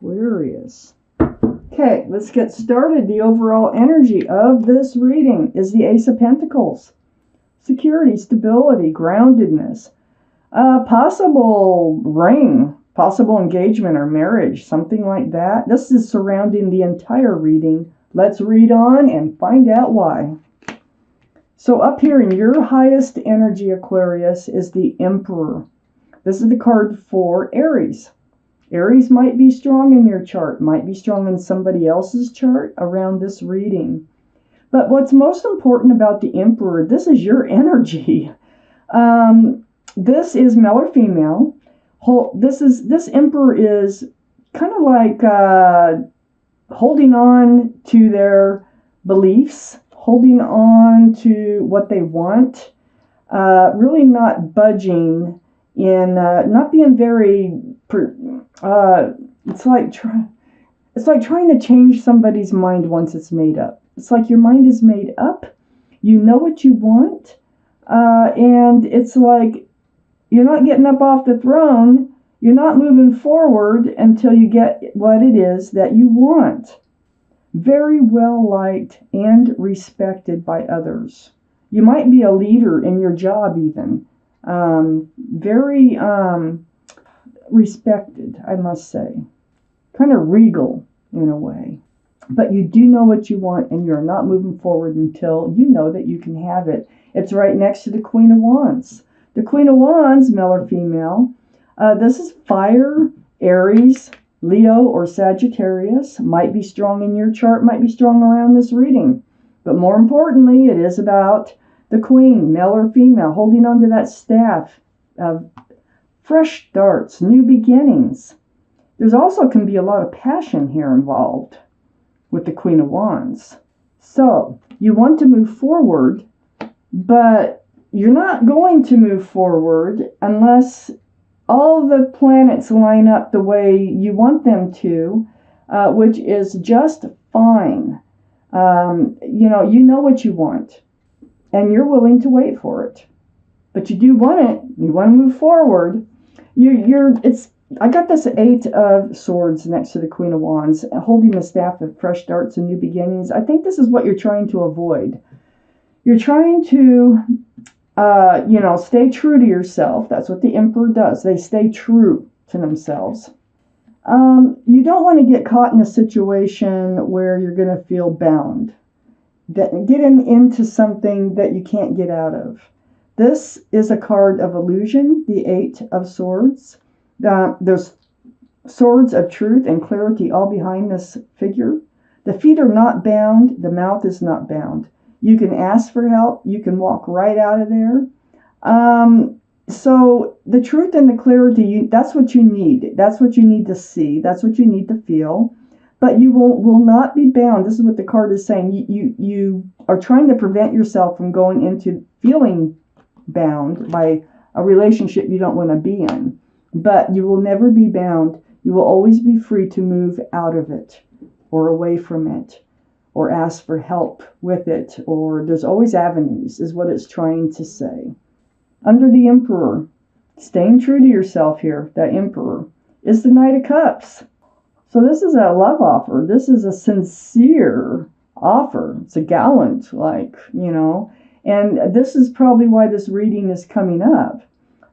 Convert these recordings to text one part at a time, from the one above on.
Aquarius. Okay, let's get started. The overall energy of this reading is the Ace of Pentacles. Security, stability, groundedness, possible ring, possible engagement or marriage, something like that. This is surrounding the entire reading. Let's read on and find out why. So up here in your highest energy, Aquarius, is the Emperor. This is the card for Aries. Aries might be strong in your chart, might be strong in somebody else's chart around this reading. But what's most important about the Emperor, this is your energy. This is male or female. This Emperor is kind of like holding on to their beliefs, holding on to what they want, really not budging in, not being very, it's like trying to change somebody's mind once it's made up. It's like your mind is made up, you know what you want, and it's like you're not getting up off the throne, you're not moving forward until you get what it is that you want. Very well liked and respected by others. You might be a leader in your job even. Very respected, I must say. Kind of regal in a way. But you do know what you want and you're not moving forward until you know that you can have it. It's right next to the Queen of Wands. The Queen of Wands, male or female, this is fire, Aries, Leo, or Sagittarius. Might be strong in your chart, might be strong around this reading. But more importantly, it is about the Queen, male or female, holding on to that staff of fresh starts, new beginnings. There's also can be a lot of passion here involved with the Queen of Wands. So you want to move forward, but you're not going to move forward unless all the planets line up the way you want them to, which is just fine. You know what you want, and you're willing to wait for it. But you do want it. You want to move forward. I got this Eight of Swords next to the Queen of Wands, holding the staff of fresh starts and new beginnings. I think this is what you're trying to avoid. You're trying to, stay true to yourself. That's what the Emperor does. They stay true to themselves. You don't want to get caught in a situation where you're going to feel bound. Getting into something that you can't get out of. This is a card of illusion, the Eight of Swords. There's swords of truth and clarity all behind this figure. The feet are not bound. The mouth is not bound. You can ask for help. You can walk right out of there. So the truth and the clarity, that's what you need. That's what you need to see. That's what you need to feel. But you will not be bound. This is what the card is saying. You are trying to prevent yourself from going into feeling bound by a relationship you don't want to be in. But you will never be bound. You will always be free to move out of it or away from it or ask for help with it, or there's always avenues, is what it's trying to say. Under the Emperor, staying true to yourself here, that Emperor, is the Knight of Cups. So this is a love offer. This is a sincere offer. It's a gallant, and this is probably why this reading is coming up.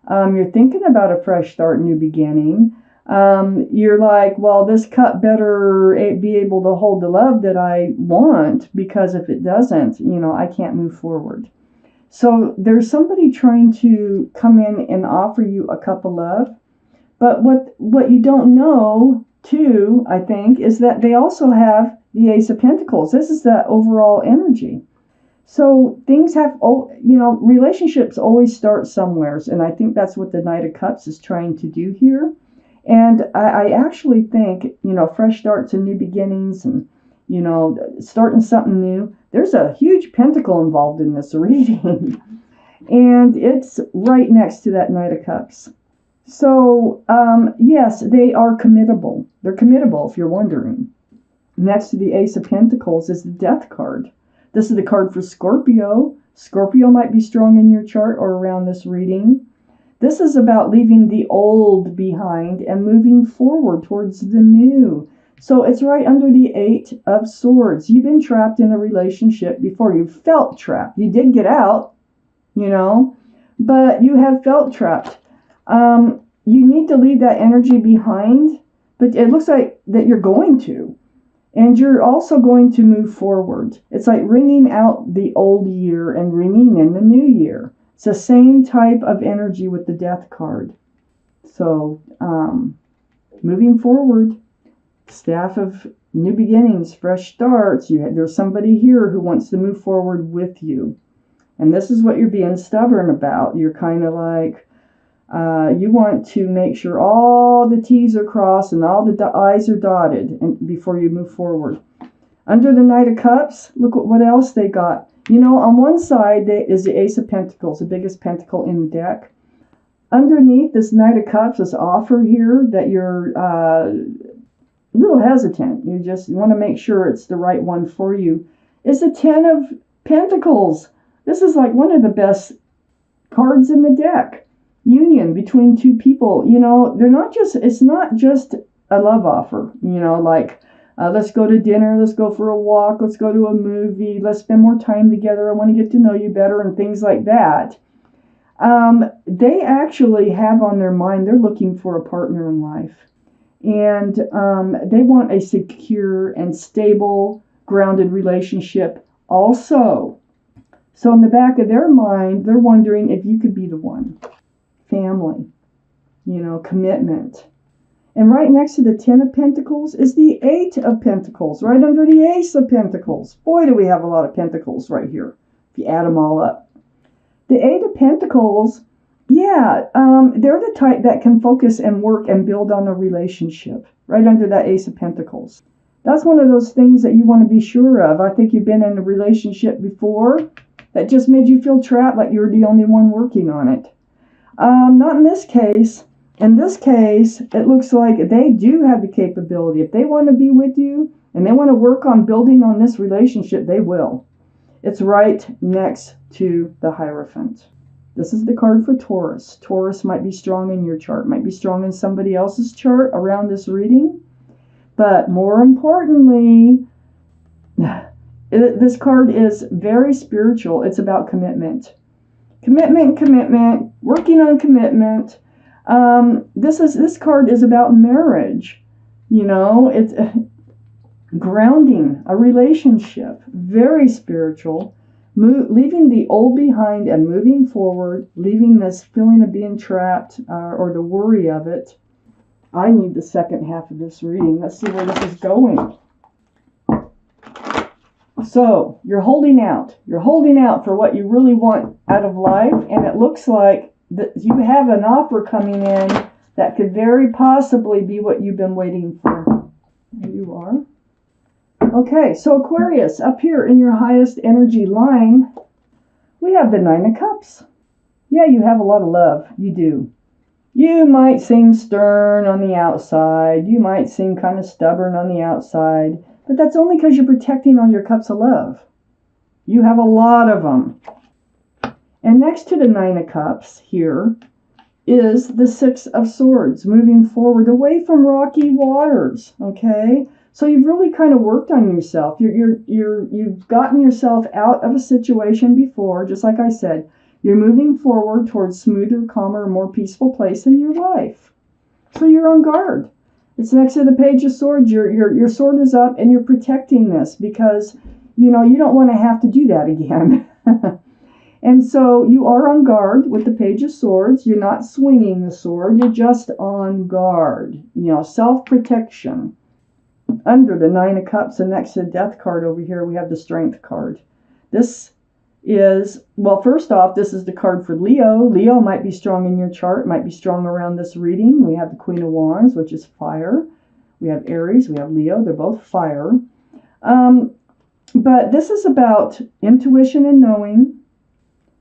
You're thinking about a fresh start, new beginning. You're like, well, this cup better be able to hold the love that I want, because if it doesn't, I can't move forward. So there's somebody trying to come in and offer you a cup of love. But what you don't know, too, I think, is that they also have the Ace of Pentacles. This is the overall energy. So things have, relationships always start somewhere. And I think that's what the Knight of Cups is trying to do here. And I actually think, fresh starts and new beginnings and, starting something new. There's a huge pentacle involved in this reading. And it's right next to that Knight of Cups. So, yes, they are committable. They're committable, if you're wondering. Next to the Ace of Pentacles is the Death card. This is the card for Scorpio. Scorpio might be strong in your chart or around this reading. This is about leaving the old behind and moving forward towards the new. So it's right under the Eight of Swords. You've been trapped in a relationship before. You felt trapped. You did get out, you know, but you have felt trapped. You need to leave that energy behind, but it looks like that you're going to. And you're also going to move forward. It's like ringing out the old year and ringing in the new year. It's the same type of energy with the Death card. So, moving forward, staff of new beginnings, fresh starts. There's somebody here who wants to move forward with you. And this is what you're being stubborn about. You're kind of like, you want to make sure all the T's are crossed and all the I's are dotted before you move forward. Under the Knight of Cups, look what else they got. You know, on one side is the Ace of Pentacles, the biggest pentacle in the deck. Underneath this Knight of Cups, this offer here that you're a little hesitant. You want to make sure it's the right one for you. Is the Ten of Pentacles. This is like one of the best cards in the deck. Union between two people. You know, it's not just a love offer, you know, like let's go to dinner, let's go for a walk, let's go to a movie, let's spend more time together, I want to get to know you better, and things like that. They actually have on their mind, they're looking for a partner in life, and they want a secure and stable, grounded relationship also. So in the back of their mind, they're wondering if you could be the one. Family, you know, commitment. And right next to the Ten of Pentacles is the Eight of Pentacles, right under the Ace of Pentacles. Boy, do we have a lot of pentacles right here, if you add them all up. The Eight of Pentacles, yeah, they're the type that can focus and work and build on a relationship, right under that Ace of Pentacles. That's one of those things that you want to be sure of. I think you've been in a relationship before that just made you feel trapped, like you're the only one working on it. Not in this case. In this case, it looks like they do have the capability. If they want to be with you and they want to work on building on this relationship, they will. It's right next to the Hierophant. This is the card for Taurus. Taurus might be strong in your chart, might be strong in somebody else's chart around this reading. But more importantly, this card is very spiritual. It's about commitment. Commitment, working on commitment. This card is about marriage. You know, it's grounding a relationship, very spiritual, leaving the old behind and moving forward, leaving this feeling of being trapped or the worry of it. I need the second half of this reading. Let's see where this is going. So you're holding out. You're holding out for what you really want out of life, and it looks like that you have an offer coming in that could very possibly be what you've been waiting for. There you are. Okay, so Aquarius, up here in your highest energy line, we have the Nine of Cups. Yeah, you have a lot of love. You do. You might seem stern on the outside. You might seem kind of stubborn on the outside. But that's only because you're protecting all your cups of love. You have a lot of them. And next to the Nine of Cups here is the Six of Swords, moving forward away from rocky waters. Okay, so you've really kind of worked on yourself. You've gotten yourself out of a situation before. Just like I said, you're moving forward towards smoother, calmer, more peaceful place in your life. So you're on guard. It's next to the Page of Swords. Your sword is up and you're protecting this because, you know, you don't want to have to do that again. And so you are on guard with the Page of Swords. You're not swinging the sword. You're just on guard. You know, self-protection. Under the Nine of Cups and next to the Death card over here, we have the Strength card. This is, well, first off, this is the card for Leo. Leo might be strong in your chart, might be strong around this reading. We have the Queen of Wands, which is fire. We have Aries, we have Leo. They're both fire. But this is about intuition and knowing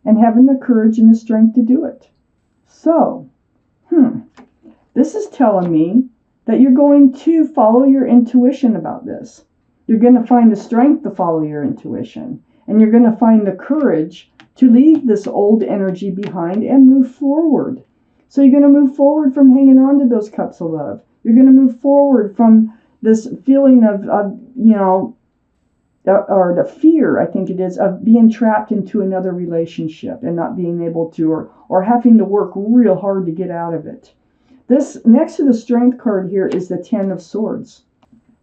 and having the courage and the strength to do it. So, this is telling me that you're going to follow your intuition about this. You're going to find the strength to follow your intuition. And you're going to find the courage to leave this old energy behind and move forward. So you're going to move forward from hanging on to those cups of love. You're going to move forward from this feeling of or the fear, I think it is, of being trapped into another relationship and not being able to, or having to work real hard to get out of it. This, next to the Strength card here, is the Ten of Swords.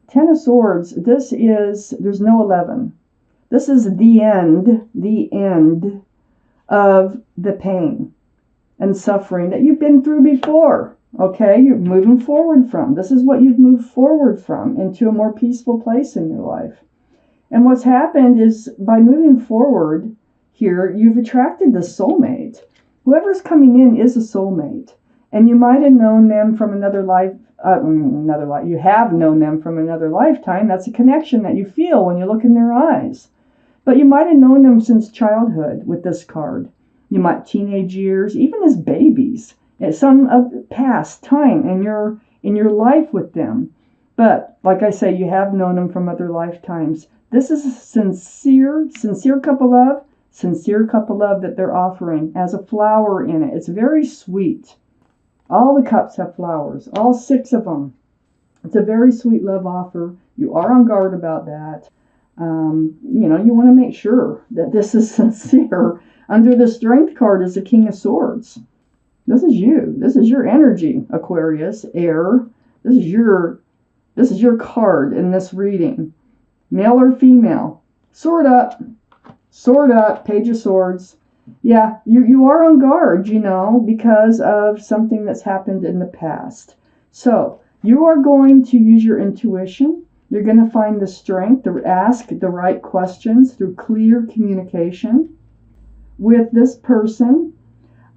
Ten of Swords, this is, there's no 11. This is the end of the pain and suffering that you've been through before. Okay, you're moving forward from. This is what you've moved forward from, into a more peaceful place in your life. And what's happened is, by moving forward here, you've attracted the soulmate. Whoever's coming in is a soulmate. And you might have known them from another life. You have known them from another lifetime. That's a connection that you feel when you look in their eyes. But you might have known them since childhood with this card. You might teenage years, even as babies, at some past time in your life with them. But like I say, you have known them from other lifetimes. This is a sincere cup of love, that they're offering, as a flower in it. It's very sweet. All the cups have flowers, all 6 of them. It's a very sweet love offer. You are on guard about that. You want to make sure that this is sincere. Under the Strength card is the King of Swords. This is you. This is your energy, Aquarius, air. This is your card in this reading. Male or female. Sword up, Page of Swords. Yeah, you are on guard, because of something that's happened in the past. So you are going to use your intuition. You're going to find the strength to ask the right questions through clear communication with this person.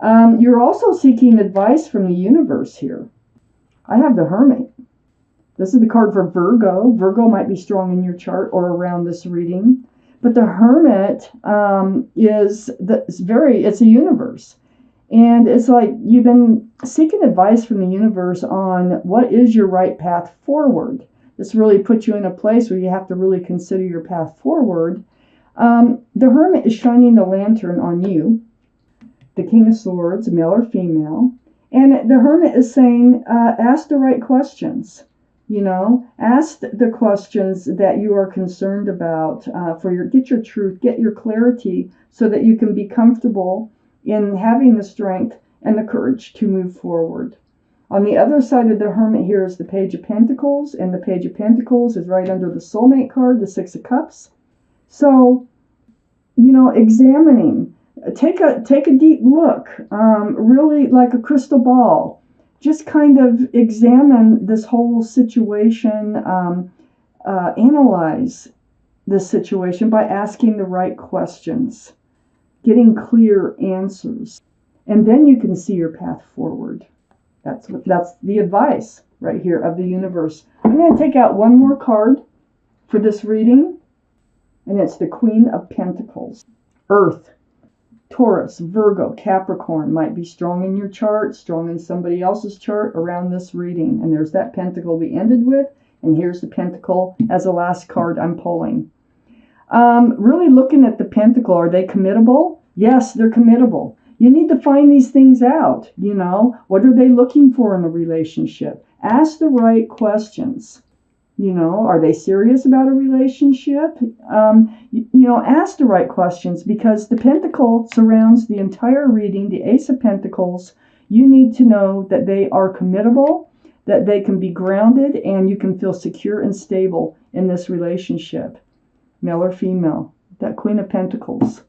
You're also seeking advice from the universe here. I have the Hermit. This is the card for Virgo. Virgo might be strong in your chart or around this reading. But the Hermit it's a universe. And it's like you've been seeking advice from the universe on what is your right path forward. This really puts you in a place where you have to really consider your path forward. The Hermit is shining the lantern on you, the King of Swords, male or female. And the Hermit is saying, ask the right questions. Ask the questions that you are concerned about get your truth, get your clarity, so that you can be comfortable in having the strength and the courage to move forward. On the other side of the Hermit here is the Page of Pentacles, and the Page of Pentacles is right under the Soulmate card, the 6 of Cups. So, examining, take a deep look, really like a crystal ball. Just kind of examine this whole situation, analyze the situation by asking the right questions, getting clear answers, and then you can see your path forward. That's the advice right here of the universe. I'm going to take out one more card for this reading, and it's the Queen of Pentacles. Earth. Taurus, Virgo, Capricorn might be strong in your chart, strong in somebody else's chart around this reading. And there's that pentacle we ended with. And here's the pentacle as the last card I'm pulling. Really looking at the pentacle, are they committable? Yes, they're committable. You need to find these things out. What are they looking for in a relationship? Ask the right questions. Are they serious about a relationship? Ask the right questions, because the pentacle surrounds the entire reading, the Ace of Pentacles. You need to know that they are committable, that they can be grounded, and you can feel secure and stable in this relationship, male or female. That Queen of Pentacles.